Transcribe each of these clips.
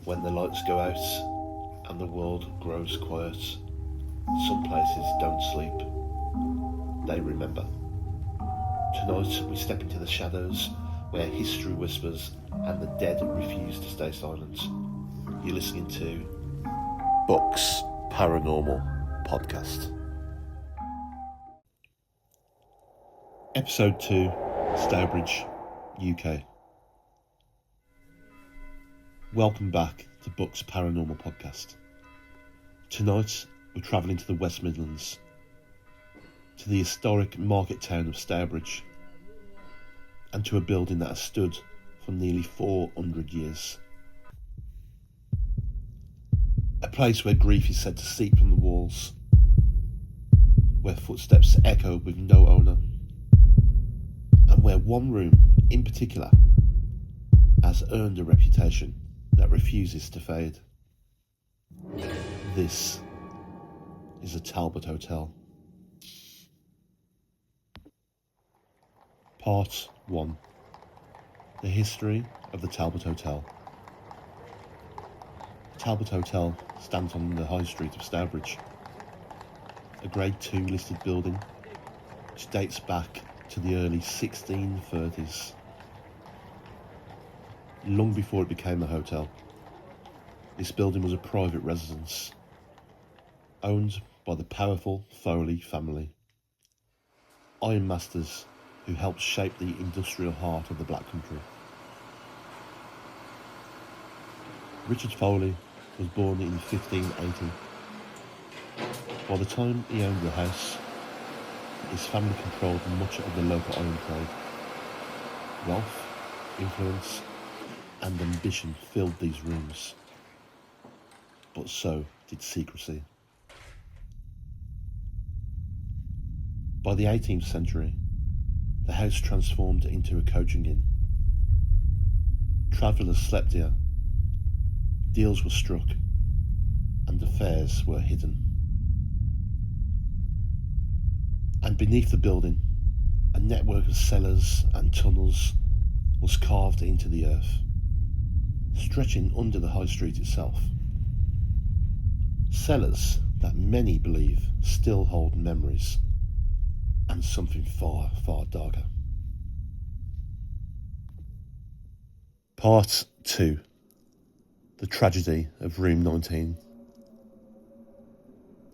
When the lights go out and the world grows quiet, some places don't sleep, they remember. Tonight we step into the shadows where history whispers and the dead refuse to stay silent. You're listening to Books Paranormal Podcast. Episode 2, Stourbridge, UK. Welcome back to Books Paranormal Podcast. Tonight we're travelling to the West Midlands, to the historic market town of Stourbridge, and to a building that has stood for nearly 400 years. A place where grief is said to seep from the walls, where footsteps echo with no owner, and where one room in particular has earned a reputation that refuses to fade. This is the Talbot Hotel. Part 1. The history of the Talbot Hotel. The Talbot Hotel stands on the High Street of Stourbridge, a Grade 2 listed building which dates back to the early 1630s. Long before it became a hotel, this building was a private residence, owned by the powerful Foley family, ironmasters who helped shape the industrial heart of the Black Country. Richard Foley was born in 1580. By the time he owned the house, his family controlled much of the local iron trade. Wealth, influence, and ambition filled these rooms, but so did secrecy. By the 18th century, the house transformed into a coaching inn. Travellers slept here, deals were struck, and affairs were hidden. And beneath the building, a network of cellars and tunnels was carved into the earth, stretching under the high street itself. Cellars that many believe still hold memories and something far, far darker. Part 2. The tragedy of Room 19.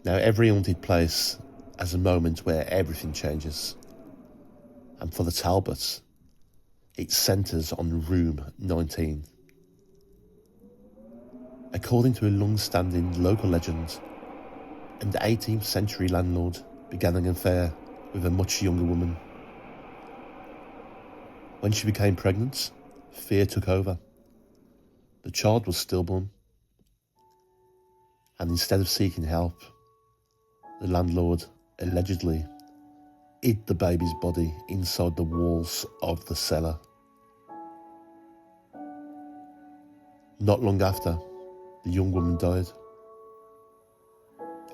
Now, every haunted place has a moment where everything changes. And for the Talbots, it centres on Room 19. According to a long-standing local legend, an 18th century landlord began an affair with a much younger woman. When she became pregnant, fear took over. The child was stillborn, and instead of seeking help, the landlord allegedly hid the baby's body inside the walls of the cellar. Not long after, the young woman died.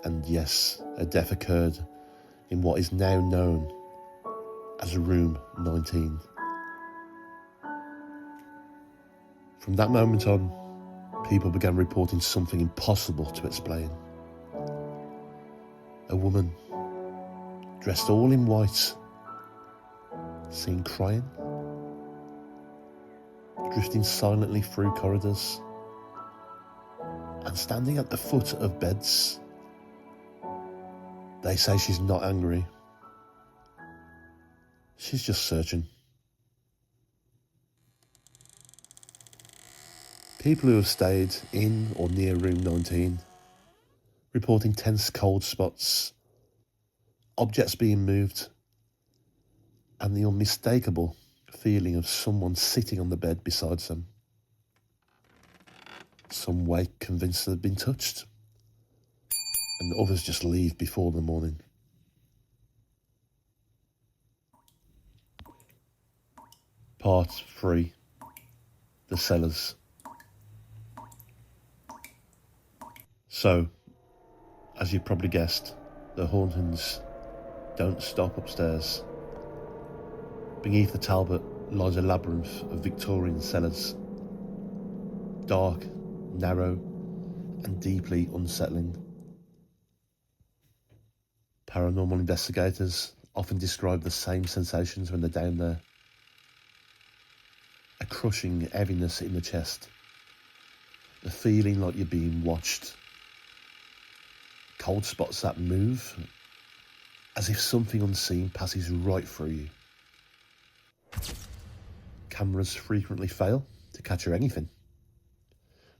And yes, her death occurred in what is now known as Room 19. From that moment on, people began reporting something impossible to explain. A woman, dressed all in white, seen crying, drifting silently through corridors, and standing at the foot of beds. They say she's not angry. She's just searching. People who have stayed in or near Room 19 report intense cold spots, objects being moved, and the unmistakable feeling of someone sitting on the bed beside them. Some wake convinced they've been touched, and others just leave before the morning. Part 3. The Cellars. So, as you've probably guessed, the hauntings don't stop upstairs. Beneath the Talbot lies a labyrinth of Victorian cellars. Dark narrow, and deeply unsettling. Paranormal investigators often describe the same sensations when they're down there. A crushing heaviness in the chest, the feeling like you're being watched, cold spots that move, as if something unseen passes right through you. Cameras frequently fail to capture anything,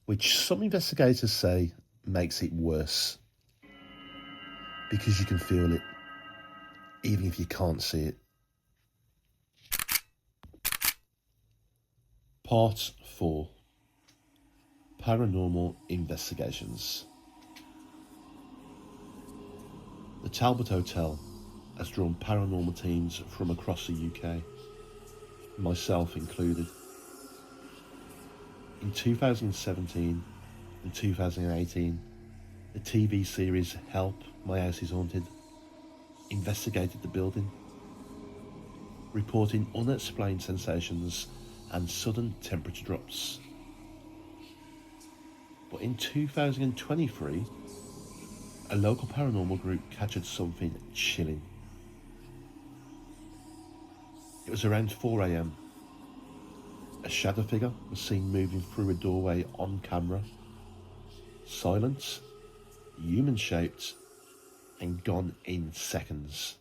which some investigators say makes it worse, because you can feel it, even if you can't see it. Part 4. Paranormal Investigations. The Talbot Hotel has drawn paranormal teams from across the UK, myself included. In 2017 and 2018, the TV series Help, My House is Haunted investigated the building, reporting unexplained sensations and sudden temperature drops. But in 2023, a local paranormal group captured something chilling. It was around 4 a.m. A shadow figure was seen moving through a doorway on camera, silent, human-shaped, and gone in seconds.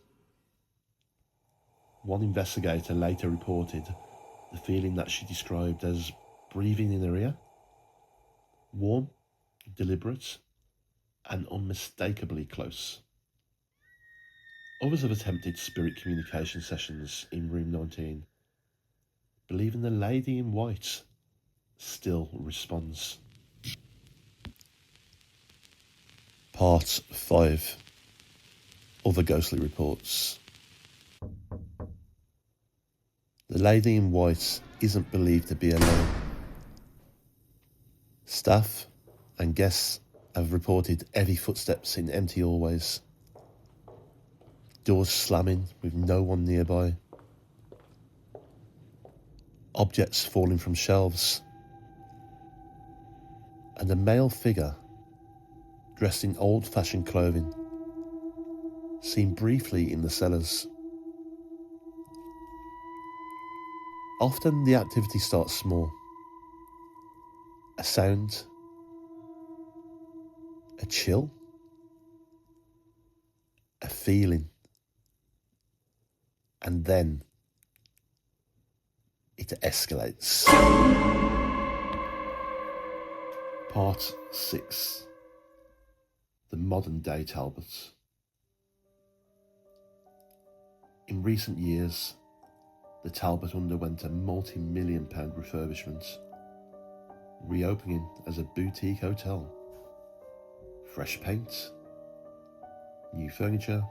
One investigator later reported the feeling that she described as breathing in her ear, warm, deliberate, and unmistakably close. Others have attempted spirit communication sessions in room 19, believing the lady in white still responds. Part 5. Other ghostly reports. The lady in white isn't believed to be alone. Staff and guests have reported heavy footsteps in empty hallways, doors slamming with no one nearby, objects falling from shelves, and a male figure dressed in old-fashioned clothing seen briefly in the cellars. Often the activity starts small. A sound, a chill, a feeling, and then it escalates. Part 6. The modern day Talbot. In recent years, the Talbot underwent a multi-million pound refurbishment, reopening as a boutique hotel. Fresh paint, new furniture,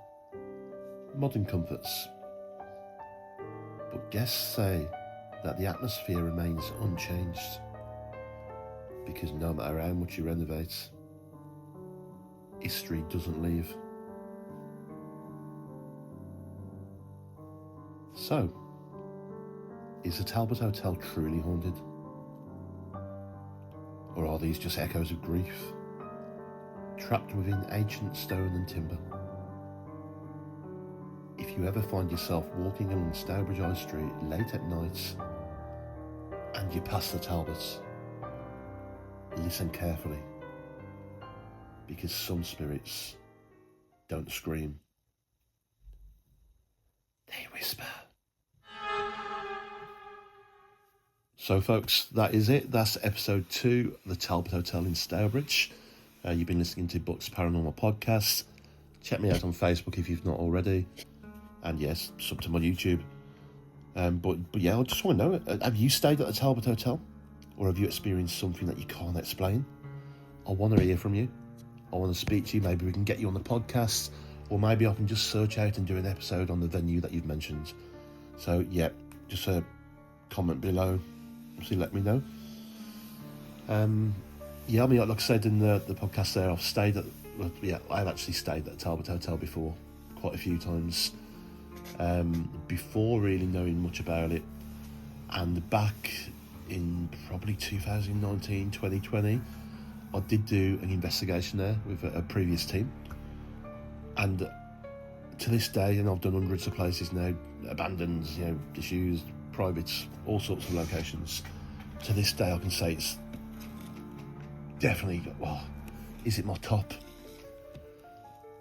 modern comforts. But guests say that the atmosphere remains unchanged, because no matter how much you renovate, history doesn't leave. So, is the Talbot Hotel truly haunted? Or are these just echoes of grief, trapped within ancient stone and timber? If you ever find yourself walking along Stourbridge High Street late at night and you pass the Talbots, listen carefully, because some spirits don't scream, they whisper. So folks, that is it. That's episode 2 of the Talbot Hotel in Stourbridge. You've been listening to Buck's Paranormal Podcast. Check me out on Facebook if you've not already. And yes, sub to my YouTube. But yeah, I just want to know, have you stayed at the Talbot Hotel? Or have you experienced something that you can't explain? I want to hear from you. I want to speak to you. Maybe we can get you on the podcast. Or maybe I can just search out and do an episode on the venue that you've mentioned. So yeah, just comment below. Obviously let me know. Yeah, I mean, like I said in the podcast there, I've actually stayed at the Talbot Hotel before, quite a few times, before really knowing much about it. And back in probably 2019, 2020, I did do an investigation there with a previous team, and to this day, and I've done hundreds of places now, abandoned, disused, privates, all sorts of locations. To this day, I can say it's definitely, is it my top?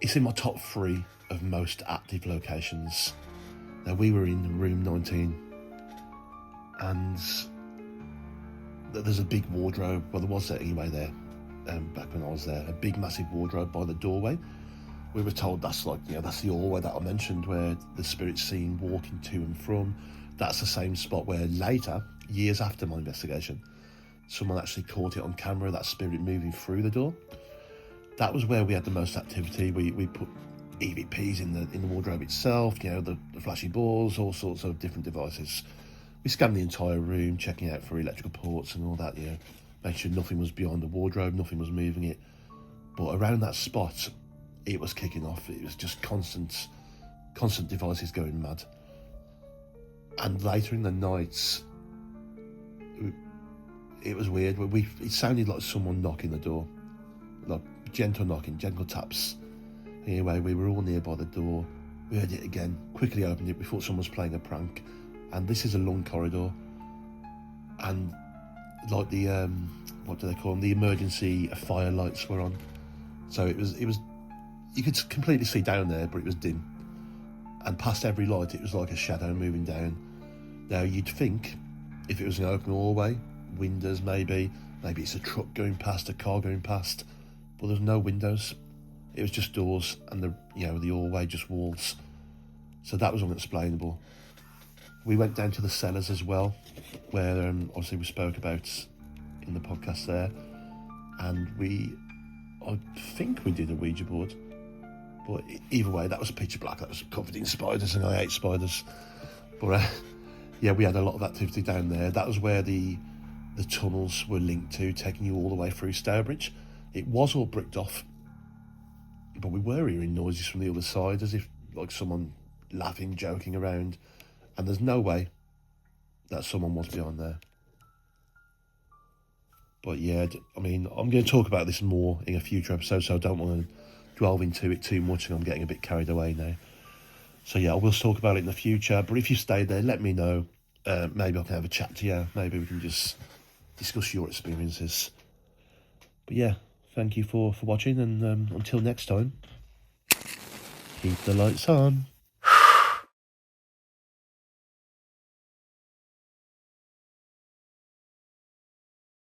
It's in my top 3 of most active locations. Now, we were in room 19, and there's a big wardrobe, well, there was there anyway there, back when I was there, a big massive wardrobe by the doorway. We were told that's that's the hallway that I mentioned where the spirit's seen walking to and from. That's the same spot where later, years after my investigation, someone actually caught it on camera, that spirit moving through the door. That was where we had the most activity. We put EVPs in the wardrobe itself, the flashy balls, all sorts of different devices. We scanned the entire room, checking out for electrical ports and all that, making sure nothing was behind the wardrobe, nothing was moving it. But around that spot, it was kicking off. It was just constant devices going mad. And later in the night, it was weird. It sounded like someone knocking the door, like gentle knocking, gentle taps. Anyway, we were all nearby the door. We heard it again, quickly opened it. We thought someone was playing a prank. And this is a long corridor. And like the, what do they call them? The emergency fire lights were on. So it was, you could completely see down there, but it was dim. And past every light, it was like a shadow moving down. Now, you'd think, if it was an open hallway, windows maybe it's a truck going past, a car going past, but there's no windows. It was just doors, and the hallway just walls. So that was unexplainable. We went down to the cellars as well, where obviously we spoke about in the podcast there, and I think we did a Ouija board, but either way, that was pitch black. That was covered in spiders, and I hate spiders. But we had a lot of activity down there. That was where the tunnels were linked to, taking you all the way through Stourbridge. It was all bricked off, but we were hearing noises from the other side, as if like someone laughing, joking around, and there's no way that someone was behind there. But I'm going to talk about this more in a future episode, so I don't want to delve into it too much, and I'm getting a bit carried away now. So I will talk about it in the future, but if you stay there, let me know. Maybe I can have a chat to you. Maybe we can just discuss your experiences. But thank you for watching, and until next time, keep the lights on.